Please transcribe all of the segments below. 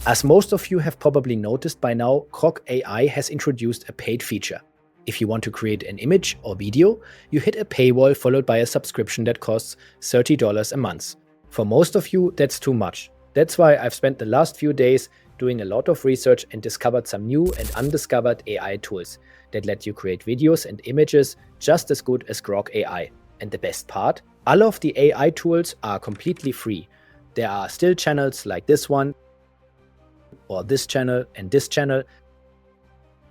As most of you have probably noticed by now, Grok AI has introduced a paid feature. If you want to create an image or video, you hit a paywall followed by a subscription that costs $30 a month. For most of you, that's too much. That's why I've spent the last few days doing a lot of research and discovered some new and undiscovered AI tools that let you create videos and images just as good as Grok AI. And the best part, all of the AI tools are completely free. There are still channels like this one, or this channel and this channel.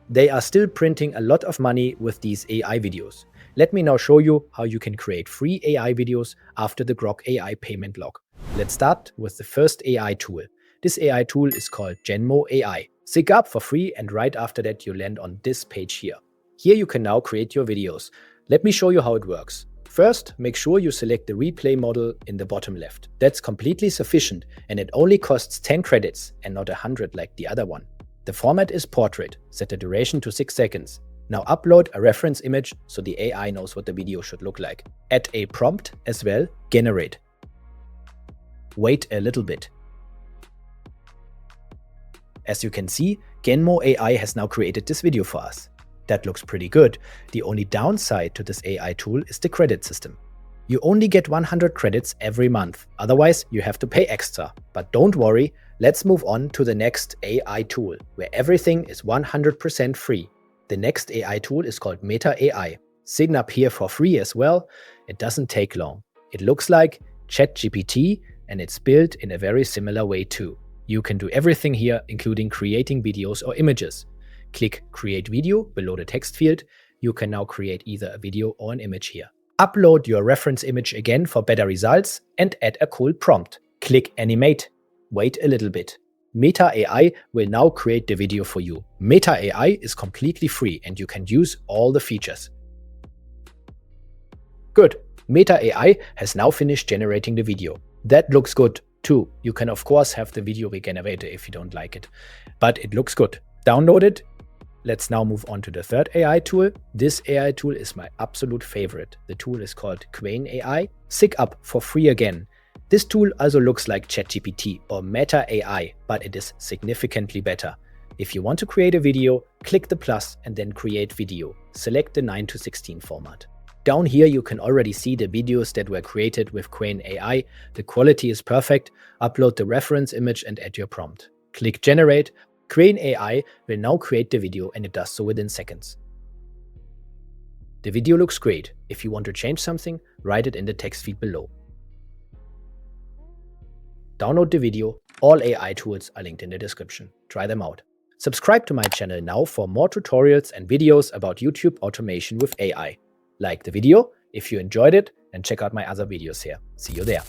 They are still printing a lot of money with these AI videos. Let me now show you how you can create free AI videos after the Grok AI payment log. Let's start with the first AI tool. This AI tool is called Genmo AI. Sign up for free and right after that you land on this page here. Here you can now create your videos. Let me show you how it works. First, make sure you select the replay model in the bottom left. That's completely sufficient and it only costs 10 credits and not 100 like the other one. The format is portrait. Set the duration to 6 seconds. Now upload a reference image so the AI knows what the video should look like. Add a prompt as well. Generate. Wait a little bit. As you can see, Genmo AI has now created this video for us. That looks pretty good. The only downside to this AI tool is the credit system. You only get 100 credits every month, otherwise you have to pay extra. But don't worry, let's move on to the next AI tool, where everything is 100% free. The next AI tool is called Meta AI. Sign up here for free as well. It doesn't take long. It looks like ChatGPT and it's built in a very similar way too. You can do everything here, including creating videos or images. Click Create Video below the text field. You can now create either a video or an image here. Upload your reference image again for better results and add a cool prompt. Click Animate. Wait a little bit. Meta AI will now create the video for you. Meta AI is completely free and you can use all the features. Good. Meta AI has now finished generating the video. That looks good too. You can of course have the video regenerator if you don't like it, but it looks good. Download it. Let's now move on to the third AI tool. This AI tool is my absolute favorite. The tool is called Grok AI. Sign up for free again. This tool also looks like ChatGPT or Meta AI, but it is significantly better. If you want to create a video, click the plus and then create video. Select the 9:16 format. Down here you can already see the videos that were created with Grok AI. The quality is perfect. Upload the reference image and add your prompt. Click Generate. Grok AI will now create the video and it does so within seconds. The video looks great. If you want to change something, write it in the text feed below. Download the video. All AI tools are linked in the description. Try them out. Subscribe to my channel now for more tutorials and videos about YouTube automation with AI. Like the video if you enjoyed it and check out my other videos here. See you there.